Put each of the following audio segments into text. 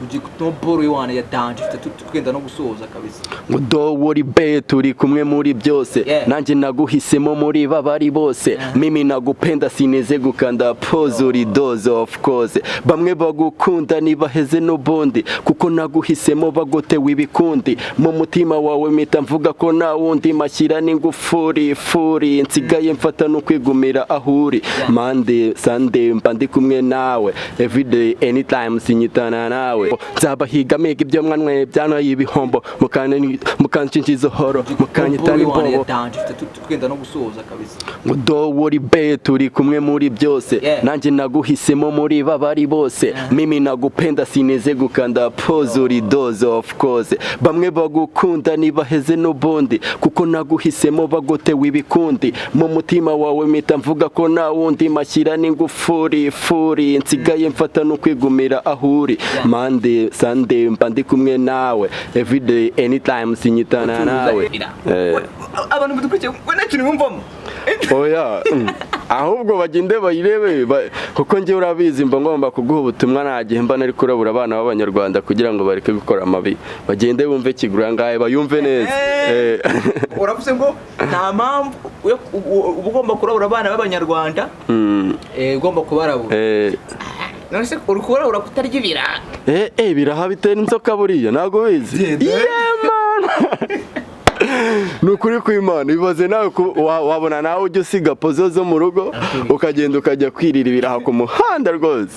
ugiye kutomboro y'wana ya danje twenda no gusoza kabisa do worry be turi kumwe muri byose nanjye naguhisemo muri babari bose mimi nagupenda sineze gukanda pose uri doze of course bamwe bagukunda nibaheze n'ubundi kuko naguhisemo bagotewe ibikundi mu mutima wawe mpita mvuga ko nta wundi mashyira n'ingufuri furi nsigaye mfata no kwigumira ahuri Monday Sunday mba ndi kumwe nawe everyday anytime sinyitana nawe nzabahiga mega ibyo mwanwe byana y'ibihombo mukanshinjizo horo mukanyitana imbobo twenda no gusoza kabisa do worry be turi kumwe muri byose nanjye naguhisemo muri babari bose mimi nagupenda sineze gukanda pose uri doze of course bamwe bagukunda nibaheze n'ubundi kuko naguhisemo bagotewe ibikundi mu mutima wawe mpita mvuga ko nta wundi mashyira n'ingufuri furi nsigaye mfata no kwigumira ahuri Monday Sunday mba ndi kumwe nawe everyday anytime sinyitana nawe abantu badukurikiye wenda kintu bumvamo oya ahubwo bagende bayirebe kuko ngiye urabizi mba ngomba kuguha ubutumwa nagihe mba nari kurabura abana b'abanyarwanda kugira ngo bareke gukora amabi bagende bumve kigura ngaye bayumve neza uravuze ngo nta mpamvu ugomba kurabura abana b'abanyarwanda ugomba kubarabura none se uri kubarabura kutarya ibiraha biraha bitera inzoka buriya ntabwo bizi nukuri kw'Imana ibaze nawe wabona nawe ujya usiga pozo zo mu rugo ukagenda ukajya kwirira ibiraha ku muhanda rwose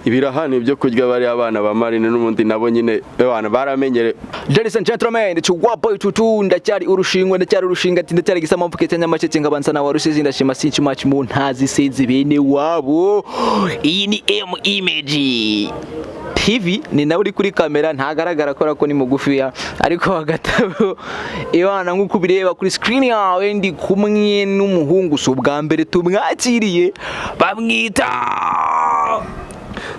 ibiraha ni ibyo kurya bari abana ba Marine n'ubundi nabo nyine abana baramenyere. Ladies and gentlemen, boy tutu ndacyari urushinga ati ndacyari gisama mfukete nyamasheke ngabanza na warusizi ndashima sinchi much mu ntazi sezi bene wabo. Iyi ni Image TV ni nawe uri kuri kamera ntagaragara ko ni mugufiya ariko hagatabo ibana nkuko bireba kuri screen yawe ndi kumwe n'umuhungu so bwa mbere tumwakiriye bamwita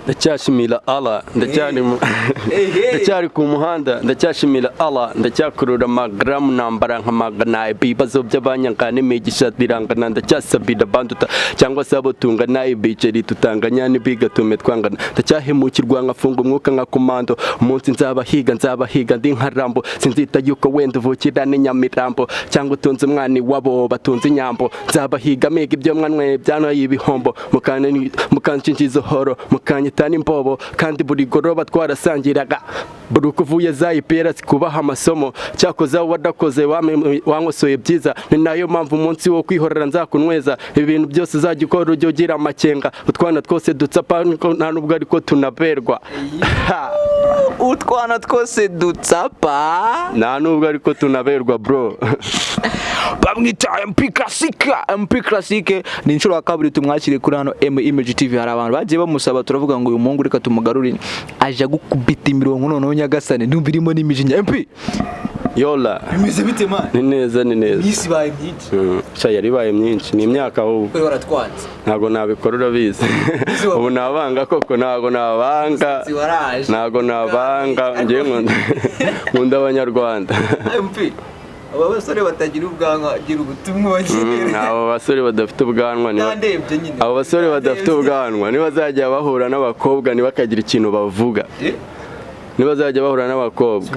ndacyashimira Allah ndacyari ku muhanda ndacyashimira Allah ndacyakurura amagramu nambara nka magana ibibazo by'abanyangana imigisha birangana ndacyasabira banduta cyangwa se abo tungana ibiceri tutanganya n'ibigatume twangana ndacyahemukirwa nkafunga umwuka nka komando umunsi nzabahiga ndi nka Rambo sinzita yuko wenda uvukira ni Nyamirambo cyangwa utunze umwani wabo batunze inyambo nzabahiga mega ibyo mwanwe byana y'ibihombo mukanshinjizo horo mukanyitana imbobo kandi buri goroba twarasangiraga buri kuvuye za IPR kubaha amasomo cyakoze wadakoze wankosoye byiza ni nayo mpamvu umunsi wo kwihorera nzakunweza ibintu byose uzagikora ujye ugira amakenga utwana twose dutsapa nta nubwo ariko tunaberwa utwana twose dutsapa nta nubwo ariko tunaberwa bro bamwita MP Classique ni inshuro ya kabiri tumwakire kuri hano Image TV. Hari abantu bagiye bamusaba turavuga ngo uyu muhungu reka tumugarurire aje gukubita imirongo noneho nyagasane ndumvirimo n'imijinya MP yola bimeze bite man ni neza isi baye myinshi yari baye myinshi ni imyaka ahubwo kuri waratwanze ntago nabikora urabizi ubu nabanga koko ntago nabanga ngiye nkunda abanyarwanda MP aba basore batagira ubwanwa gira ubutumwa bagirira abo basore badafite ubwanwa abo basore badafite ubwanwa nibazajya bahura n'abakobwa nibakagira ikintu bavuga nibazajya bahura n'abakobwa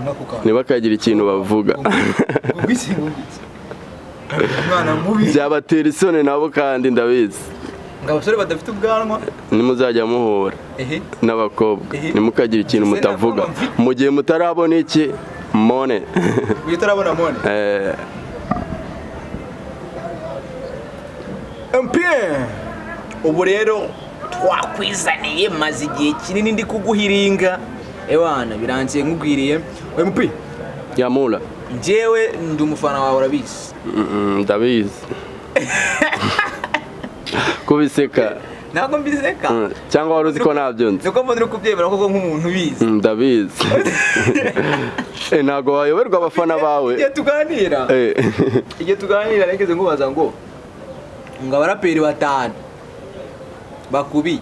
nibakagira ikintu bavuga umwana mubi byabatera isoni nabo kandi ndabizi abasore badafite ubwanwa nimuzajya muhura n'abakobwa nimukagira ikintu mutavuga mu gihe mutarabona iki mone bitarabona mone ubu rero twakwizaniye maze igihe kinini ndi kuguhiringa ewana birangiye nkugwiriye MP yamula njyewe ndi umufana wawe urabizi ndabizi kubiseka ntabwo mbiseka cyangwa wari uzi ko ntabyo nzi nuko mbona uri kubyemera koko nk'umuntu ubizi ndabizi ntabwo wayoberwa abafana bawe igihe tuganira nigeze nkubaza ngo abaraperi batanu bakubiye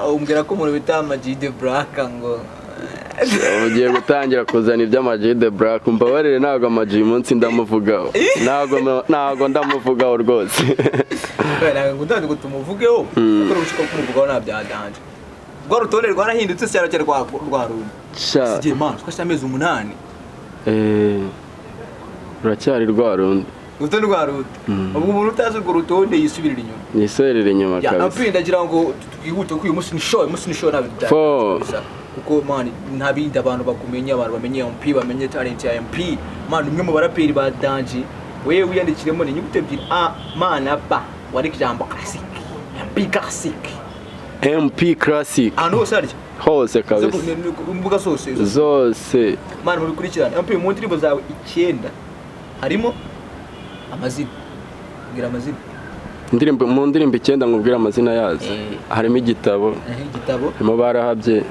umbwira ko umuntu bita Amagide Black ngo ugiye gutangira kuzana iby'Amagide Black mbabarire ntabwo Amagi munsi ndamuvugaho ntabwo ndamuvugaho rwose ntabwo ndandi ngo tumuvugeho kuko urushiko kumuvugaho nta byadanje rwa rutonde rwarahindutse cyaro cyane rwa rundi sha sigiye man twashya amezi 8 ruracyari rwa rundi urutonde rwa rundi ubwo umuntu utazi urwo rutonde yisubirira inyuma niserere inyuma ya kabisa napinda gira ngo twihute ko uyu munsi ni show nabyo kuko man ntabindi abantu bakumenya abantu bamenye MP bamenye talent ya MP man umwe mu baraperi ba Danji wewe wiyandikiremo ni nyugute ebyiri man apa wari kijambo classic MP classic Ahantu hose arya hose kabisa imbuga zose man mubikurikirana MP mu ndirimbo zawe 9 harimo amazina ngira amazina mu ndirimbo 9 ngubwira amazina yazo harimo igitabo harimo barahabye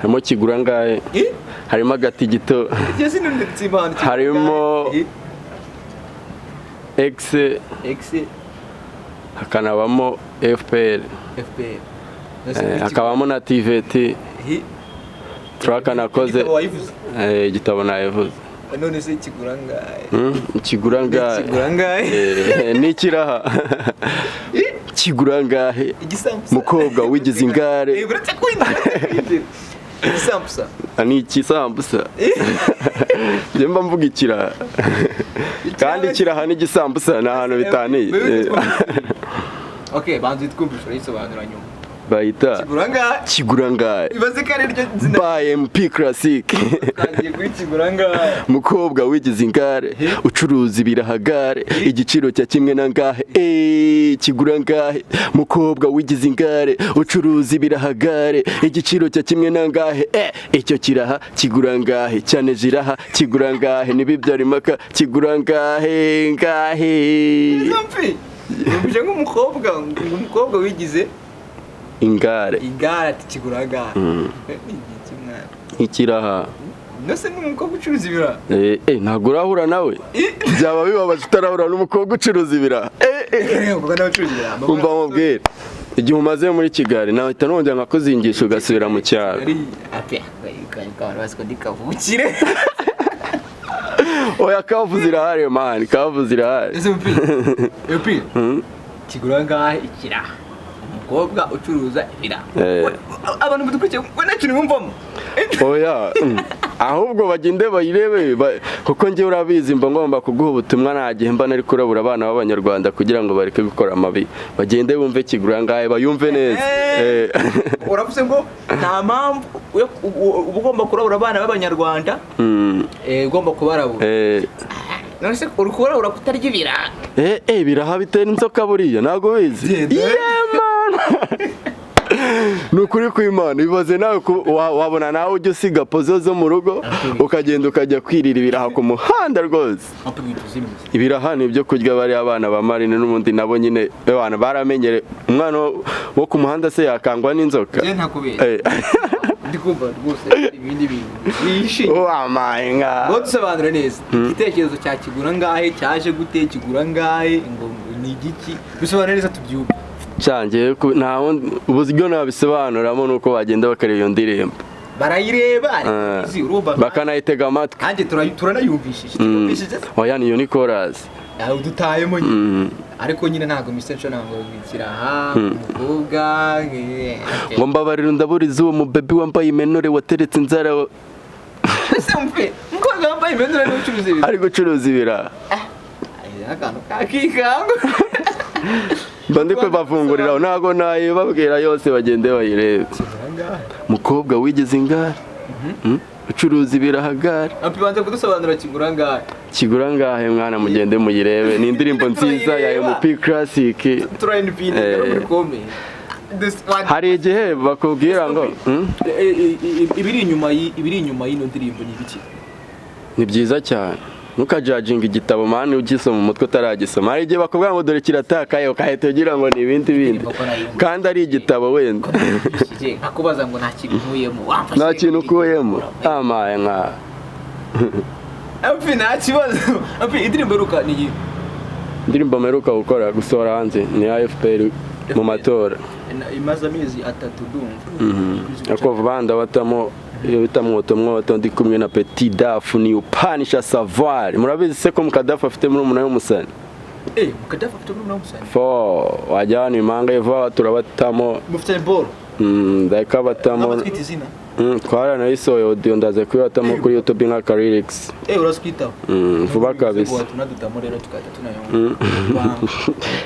harimo kigura ngahe harimo agati gito harimo X hakanabamo FPR hakabamo na TVT track nakoze igitabo nayivuze none se kigura ngahe nikiraha kigura ngahe mukobwa wigize ingare igisambusa ni ikisambusa njemba mvuga ikiraha kandi ikiraha n'igisambusa ni ahantu bitaniye okay banzi twumvisha isobanura nyuma bayita kigura ngahe ibaze kare ryo zina by MP classic kagiye kuri kigura ngahe mukobwa wigize ingare ucuruza ibirahagare igiciro cya kimwe na ngahe kigura ngahe mukobwa wigize ingare ucuruza ibirahagare igiciro cya kimwe na ngahe icyo kiraha kigura ngahe cyane jiraha kigura ngahe nibibyara impaka kigura ngahe Mbije ngumukobwa wigize ingare ati kigura ngahe ikiraha nose n'umukobwa ucuruza ibira ntabwo urahura nawe byaba bibabaje utarahura n'umukobwa ucuruza ibira umva mubwire igihe umaze muri Kigali nahita nongera nkakuzingisha ugasubira mu cyaro oya kavuze irahari man kavuze irahari kigura ngahe ikiraha umukobwa ucuruza ibira abantu badukurikiye wenda kintu bumvamo oya ahubwo bagende bayirebe kuko ngiye urabizi mba ngomba kuguha ubutumwa nagihe mba nari kurabura abana b'abanyarwanda kugira ngo bareke gukora amabi bagende bumve kigura ngahe bayumve neza uravuze ngo nta mpamvu ugomba kurabura abana b'abanyarwanda ugomba kubarabura none se urukurabura kutarya ibiraha biraha bitera inzoka buriya ntabwo bizi nukuri kw'Imana bibaze nawe wabona nawe ujya usiga pozo zo mu rugo ukagenda ukajya kwirira ibiraha ku muhanda rwose ibiraha ni ibyo kurya bari abana ba Marine n'ubundi nabo nyine abana baramenyere umwana wo ku muhanda se yakangwa n'inzoka ndikumva rwose ibindi bintu bishi ngo dusobanure neza igitekerezo cya kigura ngahe cyaje gute kigura ngahe ngo ni igiki bisobanure neza tubyumve cyangiye ntaho ubuzyo nabisobanuramo nuko bagenda bakareba iyo ndirimbo barayireba bakanayitega amatwi kandi turanayumvishije oya niyo ni chorus udutayemo nyine ariko nyine ntabwo misencho ntabwo ikiraha umukobwa ngo mbabarira ndaburiza uwo mubebi wambaye imenore wateretse inzara ese mpe umukobwa wambaye imenore n'ucuruza ibiraha ari gucuruza ibiraha akantu kakikango bandikwe bavungurira ntago naye babwira yose bagende bayirebe mukobwa wigize ingare ucuruza ibirahagare apibanze kudusobanura kigura ngahe mwana mugende muyirebe ni indirimbo nziza ya MP classic hari igihe bakubwira ngo ibiri inyuma y'ino ndirimbo ni ibiki ni byiza cyane ntukajajinga igitabo mani ugisoma mu mutwe utaragisoma hari igihe bakubwira ngo dore kiratakaye ukahita ugira ngo ni ibindi kandi ari igitabo wenda akubaza ngo nta kintu ukuyemo nta kintu ukuyemo amaye nka nta kibazo indirimbo iruka ni iyi indirimbo mperuka gukora gusohora hanze ni AFPR mu matora imaze amezi 3 ndumva ako vanda watamo iyo bitamwoto ndi kumwe na Petit Dafu ni upanisha savoir murabizi se ko mukadafu afite muri umuntu w'umusani mukadafu afite muri umuntu w'umusani wajyana imanga yeva turabatamo mufite ball ndakabatamo Abatwita izina twaranayisohoye audio ndaze kuyibatamo kuri YouTube nka Karirix uraswitaho vuba kabisa tunadutamo rero tukahita tunayumva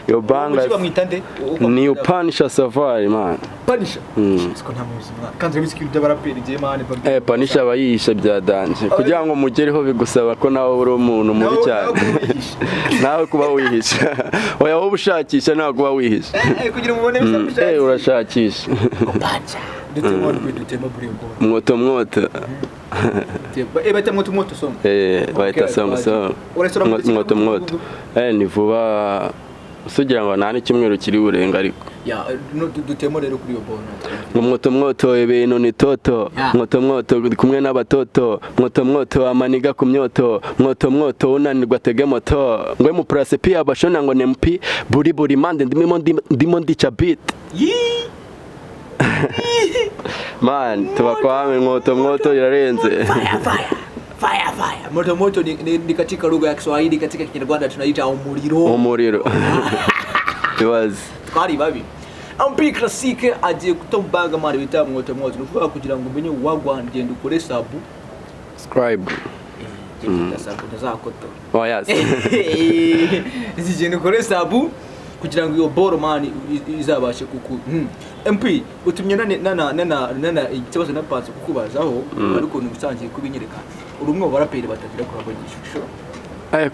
yo banga bamwitande ni upanisha safari man panisha siko nta muzima kandi bisikiri by'abaraperi je man panisha abayishe bya danje kugira ngo mugereho bigusaba ko nawe uri umuntu mubi cyane nawe kuba wihisha oya wowe ushakisha nawe kuba wihisha kugira umubone bisabisha urashakisha dutema mwoto moto soma bahita soma mwoto ni vuba usugira ngo nta n'icyumweru kiri burenga ariko dutemo rero kuri iyo bona mwoto ibintu ni toto mwoto kumwe n'abatoto mwoto amaniga ku myoto mwoto unanirwa tege moto ngwe mu place pia abashona ngo nempi buri mande ndimo ndica beat man tubakwame mwoto irarenze fire moto ni katika lugha ya Kiswahili, katika Kinyarwanda tunaita umuriro bibazi twari babi ampi classique agiye kutombanga mari bita mwoto nuvuga kugira ngo umenye wagwangenda ukore subscribe ndazakoto yes izigenda ukore kugira ngo iyo boro man izabashe kuku MP utumye nana ikibazo napanze kukubazaho ariko n'ubusangiye kubinyereka urumwe baraperi batagira kurabo gishusho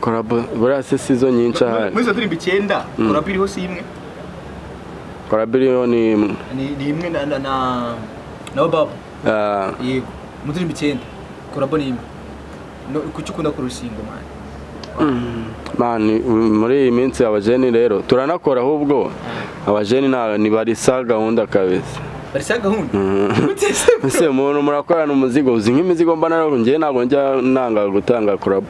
korabo burase sizo nyinshi ahari muri zo turi 9 korabo iriho si imwe korabo iriho ni imwe na baba yego muri 9 korabo ni imwe no kucyukunda kurushinga man muri iyi minsi abajeni rero turanakora ahubwo abajeni ni barisa gahunda kabisa barisa gahunda ese umuntu murakorana umuzigo uzi nk'imizigo mbana ngiye ntabwo njya nanga gutanga kurabo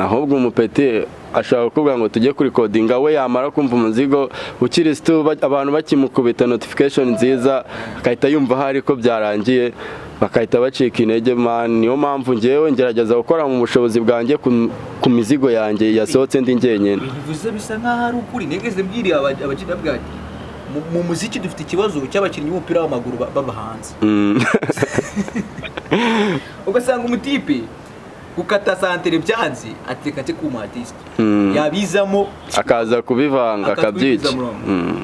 ahubwo umupeti ashaka kuvuga ngo tujye kuri codinga we yamara kumva umuzigo ukiri stu abantu bakimukubita notification nziza akahita yumva hari ko byarangiye bakahita bacika intege man niyo mpamvu ngewe ngerageza gukora mu bushobozi bwanjye ku mizigo yanjye yasohotse ndi ngenyene bivuze bisa nkaho ari ukuri negeze mbwiriye abakina bwati mu muziki dufite ikibazo cy'abakinnyi b'umupira w'amaguru babahanze ugasanga umutipe gukata santere byanze ateka cyo kuma artist yabizamo akaza kubivanga akabyica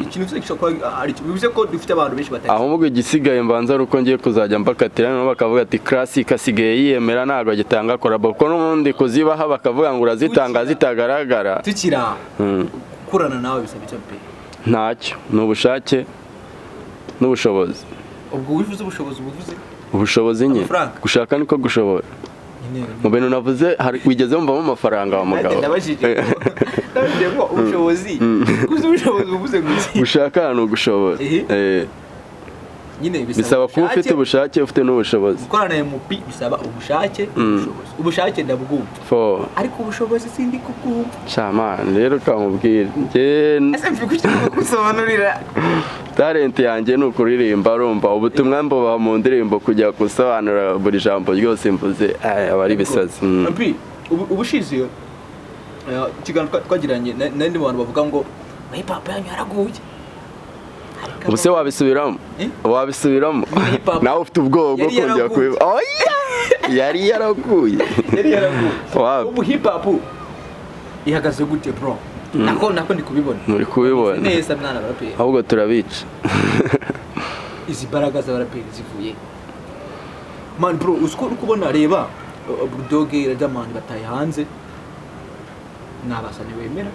ikintu cyose gishobora ari bivuze ko dufite abantu benshi batari ahubwo igisigaye mbanza ruko ngiye kuzajya mbakatira no bakavuga ati classic asigaye yiyemera ntago gitanga korabo ko n'ubundi kuzibaha bakavuga ngo urazitanga zitagaragara tukira kurana nawe bisaba icyo pe ntacyo n'ubushake n'ubushobozi ubwo wifuza ubushobozi nye gushaka niko gushobora mu bintu navuze wigeze wumvamo amafaranga wa mugabo ndabajije ngo ubushobozi uvuze gusa gushaka ahantu gushobora nyine bisaba kuba ufite ubushake ufite n'ubushobozi gukorana na MP bisaba ubushake ubushake ndabwumva ariko ubushobozi sindi kubwumva shaman rero kamubwira ese kusobanurira talent yanjye ni ukuririmba urumva ubutumwa mbuba mu ndirimbo kujya gusobanura buri jambo ryose mvuze abari bisazi MP ubushize ikiganiro twagiranye n'andi bantu bavuga ngo hip hop yanyu yaraguye ubuse wabisubiramo nawe ufite ubwoba bwo kongera kubiba yari yaraguye ubu hip hop ihagaze gute bro nako ndi kubibona muri kubibona neza mwana baraperi ahubwo turabica izi baraga z'abaraperi zivuye man bro usko ukubona reba Bulldog Riderman bataye hanze nabasani wemera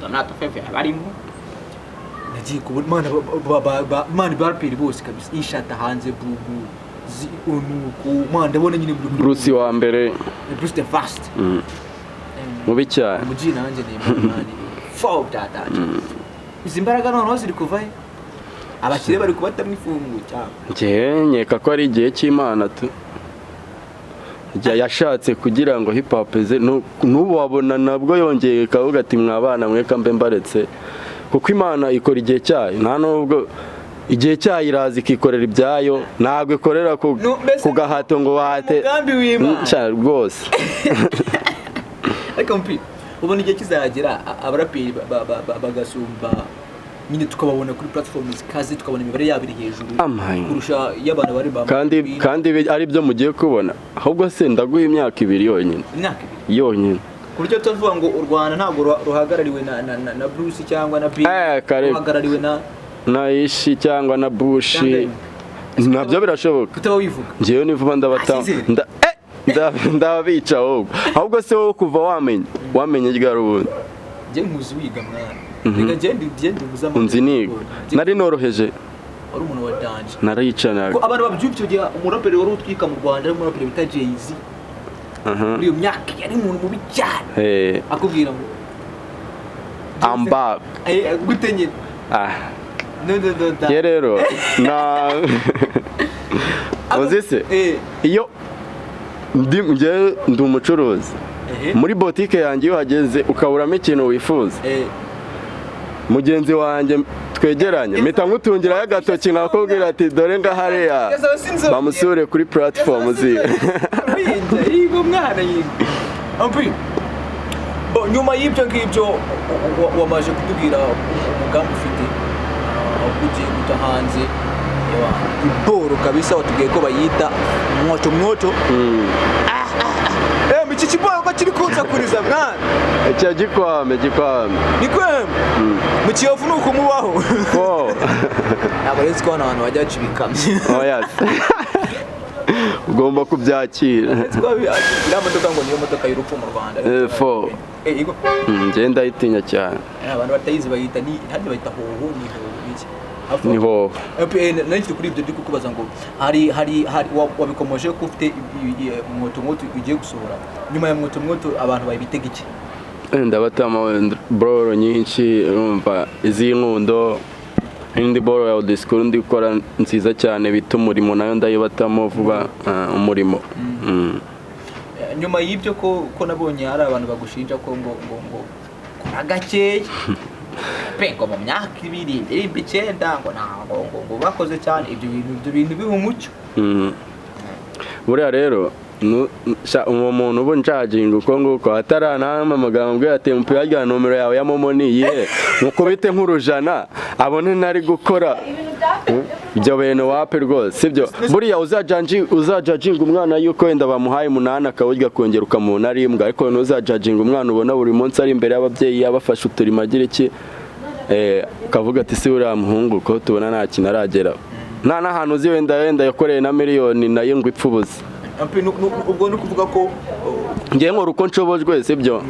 Donato Fefe abarimo nagiye kubona man baraperi bose kabisa ishata hanze bubu unuku ndabona nyine Bruce wa mbere Bruce the Fast mubi cyane umuji nanjye ni fall data izi mbaraga noneho ziri kuvahe abakire bari kubatamwe ifungu cyane nkeka ko ari igihe cy'Imana tu yashatse kugira ngo hip hop ze n'ubu wabona nabwo yongeye kavuga ati mwabana mweka mbe mbaretse kuko Imana ikora igihe cyayo nta nubwo igihe cyayo iraza ikikorera ibyayo ntabwo ikorera ku gahato ngo wahate rwose ariko mpi ubona igihe kizagera abaraperi bagasumba nyine tukababona kuri platform zikaze tukabona imibare yabo iri hejuru Amaye. kurusha y'abantu bari bamwe kandi ari byo mugiye kubona ahubwo se ndaguha imyaka 2 yonyine imyaka yonyine kuryo tuvuga ngo u Rwanda ntabwo ruhagarariwe na Bruce cyangwa na Bill ruhagarariwe na Ishi cyangwa na Bush nabyo birashoboka kutaba wivuga ngiye nivuba ndabica ahubwo se wowe kuva wamenye rya rubundi je nkuzi wiga mwana reka gende buzama unzi niga nari noroheje ari umuntu wa danje narayicana ko abantu babyubyo gihe umuraperi wari utwika mu Rwanda ari umuraperi bita Jay-Z muri iyo myaka yari umuntu mubi cyane akubwira ngo I'm back gutenye rero na uzise iyo ndi umucuruzi muri botike yanjye iyo hageze ukaburamo ikintu wifuza mugenzi wanjye twegeranye mpita nkutungirayo agatoki nkakubwira ati dore ngahariya bamusure kuri platform ziwe yigo mwana yigo nyuma y'ibyo ngibyo wamaje kutubwira umugambi ufite ugiye guta hanze iboro kabisa watubwiye ko bayita mwoto iki kiboro ko kiri kuza kuriza mwana icyo gikwame ni kweme mu kiyovu nuko mubaho ntabwo rero ko abantu bajya bacibikamye ugomba kubyakira iriya modoka ngo niyo modoka y'urupfu mu Rwanda ngenda ndayitinya cyane abantu batayizi bayita hadi bayita hoho ni hoho nanjye kuri ibyo ndi kukubaza ngo hari wabikomoje ko ufite mwoto ugiye gusohora nyuma ya mwoto abantu bayibitega iki ndabatama broro nyinshi urumva iz'inkundo indi boro ya Audiskuru ndi gukora nziza cyane bita umurimo nayo ndayibatamo vuba umurimo nyuma y'ibyo ko nabonye hari abantu bagushinja ko ngo agakeye pengo mu myaka 2 9 ngo bakoze cyane ibyo bintu biha umucyo buriya rero uwo muntu ubu ncaginga uko nguko ataranama amagambo mbwe atempe yarya nomero yawe ya momo niye mukubite nk'urujana abone nari gukora ibyo bintu wape rwose sibyo buriya uzajajinga umwana yuko wenda bamuhaye 8 akawurya kongera ukamubona ari imbwa ariko ntuzajajinga umwana ubona buri munsi ari imbere y'ababyeyi yabafashe uturima agira iki kavuga ati si uriya muhungu ko tubona nta kintu aragera nta n'ahantu uzi wenda yakoreye na miliyoni nayo ngo ipfubuze ubwo ni kuvuga ko ngiye nkora uko nshobojwe sibyo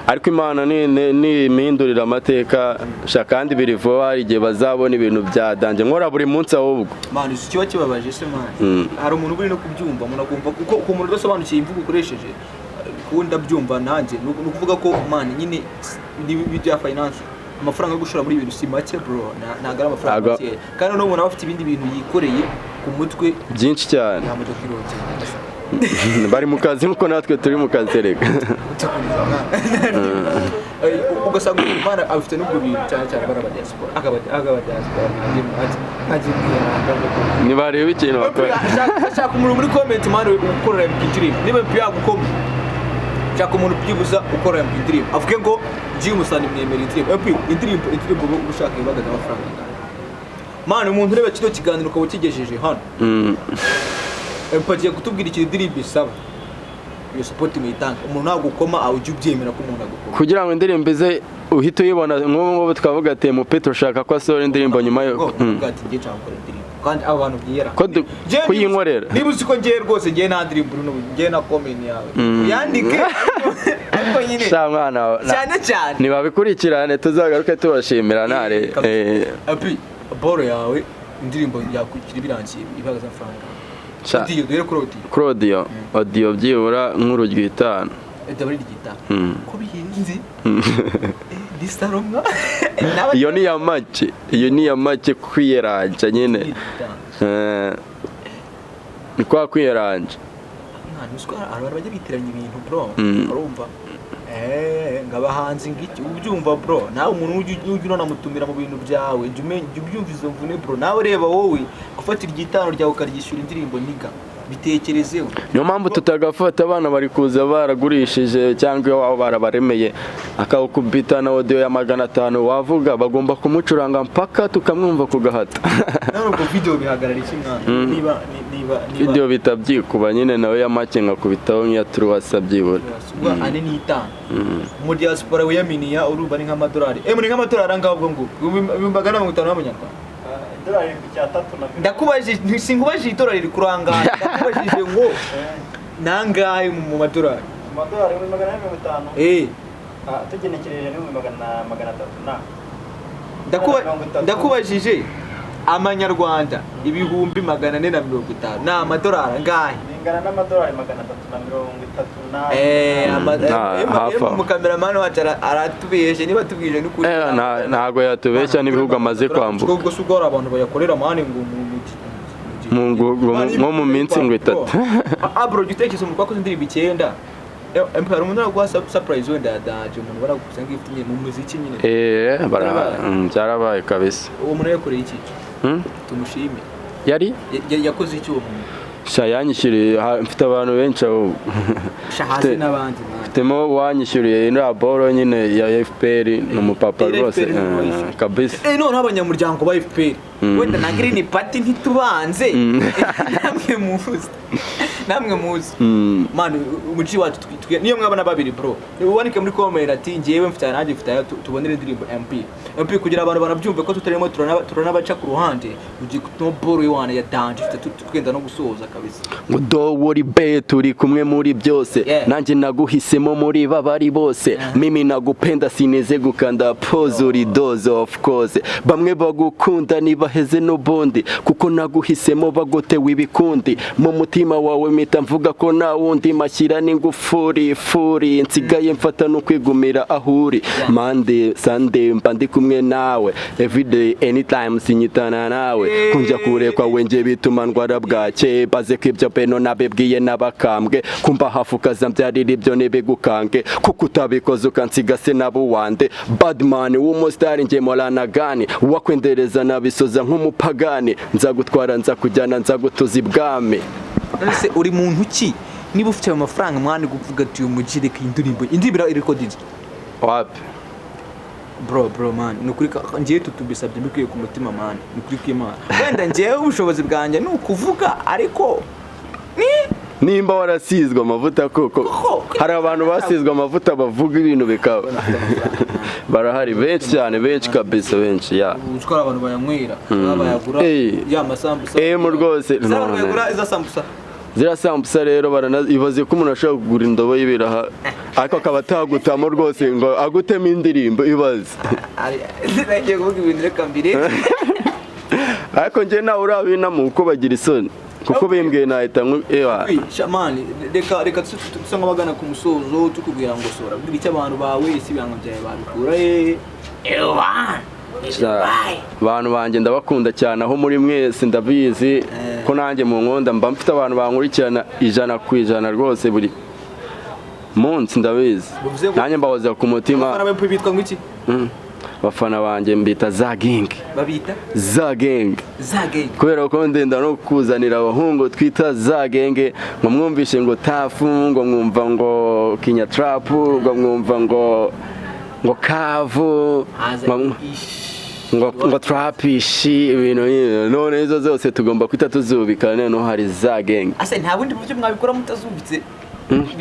ariko Imana ni imihindurira amateka kandi biri vuba hari igihe bazabona ibintu byadanje nkora buri munsi ahubwo man ikiba kibabaje se man hari umuntu uri no kubyumva umuntu akumva kuko ku muntu udasobanukiye imvugo ukoresheje kundi abyumva nanjye ni ukuvuga ko man nyine bya finance amafaranga yo gushora muri ibintu si make bro nagara amafaranga make kandi no umuntu afite ibindi bintu yikoreye ku mutwe byinshi cyane bari mu kazi nkuko natwe turi mu kazi reka ugasanga umwana afite n'ubwo bintu cyane baraba diaspora agaba diaspora ni bareba ikintu bakora ashaka umuntu muri comment man ukorera MP3 niba MP yagukoma shaka umuntu byibuza ukora MP3 avuge ngo ngiye umusani mwemera indirimbo ushaka ibagaza amafaranga man umuntu ureba kino kiganiro ukaba kigejeje hano empagiye kutubwira iki indirimbo isaba iyo support muyitanga umuntu nagukoma awujye ubyemera ko umuntu agukoma kugira ngo indirimbo ze uhite uyibona nk'ubu twavuga ati mu Petro shaka ko asohora indirimbo nyuma yo ati ngiye nshaka gukora indirimbo kandi abantu byera kuyinkorera niba uzi ko ngiye rwose ngiye na ndirimbo ngiye na comment yawe yandike ariko nyine cyane nibabikurikirane tuzagaruke tubashimira nare api boro yawe indirimbo yakwikira birangiye ibagaza amafaranga Claudio audio byibura nk'urugwitano edabari digitano ko bihinze disaromwa iyo ni ya make kwiyeranja nyine ni kwa kwiyeranja abantu bajya bitiranya ibintu bro urumva ngabahanzi ngiki ubyumva bro nawe umuntu ujye unamutumira mu bintu byawe jya ubyumva izo mvune bro nawe reba wowe gufatira igitano ryawe ukaryishyura indirimbo niga bitekerezeho. Niyo mpamvu tutagafata abana bari kuza baragurishije cyangwa iyo barabaremeye akawukubita na audio ya 500 wavuga bagomba kumucuranga mpaka tukamwumva kugahata. None ubwo video bihagarara iki mwana? Niba video bitabyikuba nyine nawe yamake nkakubitaho nk'iya Truwasa byibura. Ane ni itanu. Mu diaspora wiyaminiya urumva ni nk'amadolari. Muri nk'amadolari angaho ngo 250 y'amanyarwanda. Idolari ya 3 na ndakubajije sinkubajije idolari rikurangana ndakubajije ngo nangahe mu madolari amadolari 450 tugenekereje ni 300 ndakubajije amanyarwanda ibihumbi 450 ni amadolari angahe ingana n'amadolari 330 mu cameraman wacu aratubeshe niba tubwije n'ukuri ntago yatubeshya n'ibihugu amaze kwambuka ubwo sugora abantu bayakorera mane ngo nko mu minsi ngo 3 bro gitekerezo mu kwakoze indirimbo 9 Empire umuntu aragwa surprise wenda yadaje umuntu barakusanga ifite mu muziki nyine byarabaye kabisa uwo muntu yakoreye iki tumushime yakoze iki uwo muntu yanyishyuriye mfite abantu benshi aho shahazi n'abandi mfitemo wanyishyuriye ino boro nyine ya FPR n'umupapa rwose kabisa none abanyamuryango ba FPR wenda na Green Party ntitubanze namwe muzi man umuci wacu niyo mwabana babiri bro uboneke muri comment ati ngiyewe mfite nanjye mfite tubonere indirimbo MP kugira abantu banabyumve ko tutarimo turanabaca ku ruhande ugiye kutuma Bweruye wana ya danje twenda no gusoza kabisa ngo do wori be turi kumwe muri byose nanjye naguhisemo muri babari bose mimi nagupenda sineze gukanda pose doze of course bamwe bagukunda nibaheze no bondi kuko naguhisemo bagotewe ibikundi mu mutima wawe mita mvuga ko na wundi mashyira n'ingufuri furi nsigaye mfata no kwigumira ahuri Monday Sunday mba ndi kumwe nawe everyday anytime sinyitana nawe kunja kure kwa wenje bituma ndwara bwake baze kwibyo beno nabebwiye nabakambwe kumba hafukaza mbyarira ibyo nibigukange kuko utabikoze ukansiga se nabo wande badman w'umustar nge molana gani wakwendereza nabisoza nk'umupagani nzagutwara nzakujyana nzagutuza ibwami ese uri muntu ki niba ufite amafaranga mwana kuvuga ati uyu mugireke indirimbo irekoded wapi bro man nukuri ngiye tutubisabye mbikuye ku mutima man nukuri kw'Imana wenda ngiye ubushobozi bwanjye nukuvuga ariko nimba warasizwe amavuta koko hari abantu basizwe amavuta bavuga ibintu bikaba barahari benshi cyane benshi kabisa benshi utwara abantu bayanywera bayagura ya masambusa mu rwose bayagura iza sambusa zira sambusa rero baranazibaze ko umuntu ashaka kugura indobo y'ibiraha ariko akaba atagutamo rwose ngo agutemo indirimbo ibaze nagiye kuvuga ibintu reka mbire ariko njye nawe urabinamo uko bagira isoni kuko bimbwiye nahita shamani reka dusa nk'abagana ku musozo tukubwira ngo sora bwira icyo abantu bawe isi ibihangano byawe babikura abantu banjye ndabakunda cyane aho muri mwese ndabizi ko nanjye mu nkonda mba mfite abantu bankurikirana 100% rwose buri munsi ndabizi nanjye mbahoza ku mutima bafana banjye mbita za gang babita za gang kubera ko ndenda no kuzanira abahungu twita za gang ngo mwumvishe ngo tafu ngo mwumva ngo kinya trap ngo mwumva ngo kavu ngo trapishi ibintu none izo zose tugomba kwita tuzubikana no hari za gang ase nta bundi buryo mwabikora mutazubitse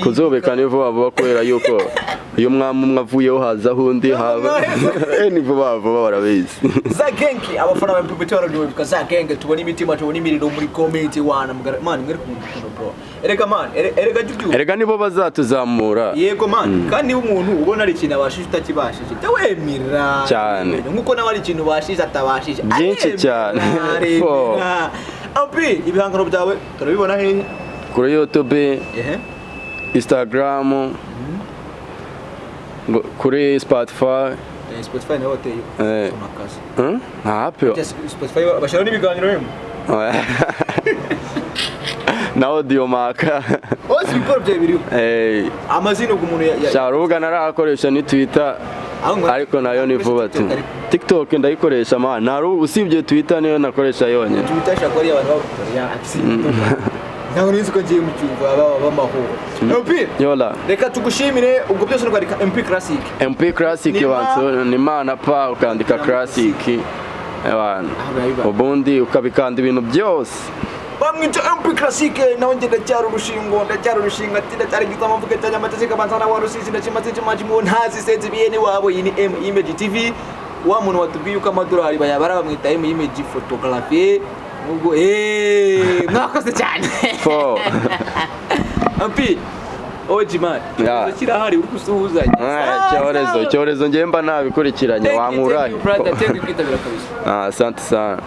kuzobeka ni vuba kubera yuko iyo umwe avuyeho hazaho undi haba ni vuba barabizi za genki abafana ba mpipiti barabyubika za genge tubona imitima tubona imiriro muri comment wana man mwere ku muntu bro erega man erega jyu erega nibo bazatuzamura yego man kandi umuntu ubona ari ikintu abashije utakibashije tewemira cyane nkuko nawe ari ikintu bashije atabashije byinshi cyane abi ibihangano byawe turabibona he kuri YouTube Instagram kuri Spotify naho wateye amakazi happy Spotify bashara n'ibiganiro yemo na audio maka ose bikora bya biriho amazina umuntu sharuga narakoresha ni Twitter ariko nayo ni vuba tu TikTok ndayikoresha man naru usibye Twitter niyo nakoresha yonye Twitter shakora abantu bakoresha ntabwo nizi ko ngiye mu cyumba b'amahoro MP yola reka tugushimire ubwo byose urwandika MP Classic wanso ni mana pa ukandika classic abantu ubundi ukabikanda ibintu byose bamwita MP Classic nawe ngenda cyaro urushinga ati ndacyari gitama mvuge cyanya amateka banzana wa Rusizi ndakimaze cyamaji mu ntazi senze biyene wabo iyi ni Image TV wa muntu watubwiye uko amadolari bayabara bamwita Image photography ubwo mwakoze cyane MP Ojiman kirahari uri gusuhuzanya cyorezo ngemba nabikurikiranye wankurahe asante sana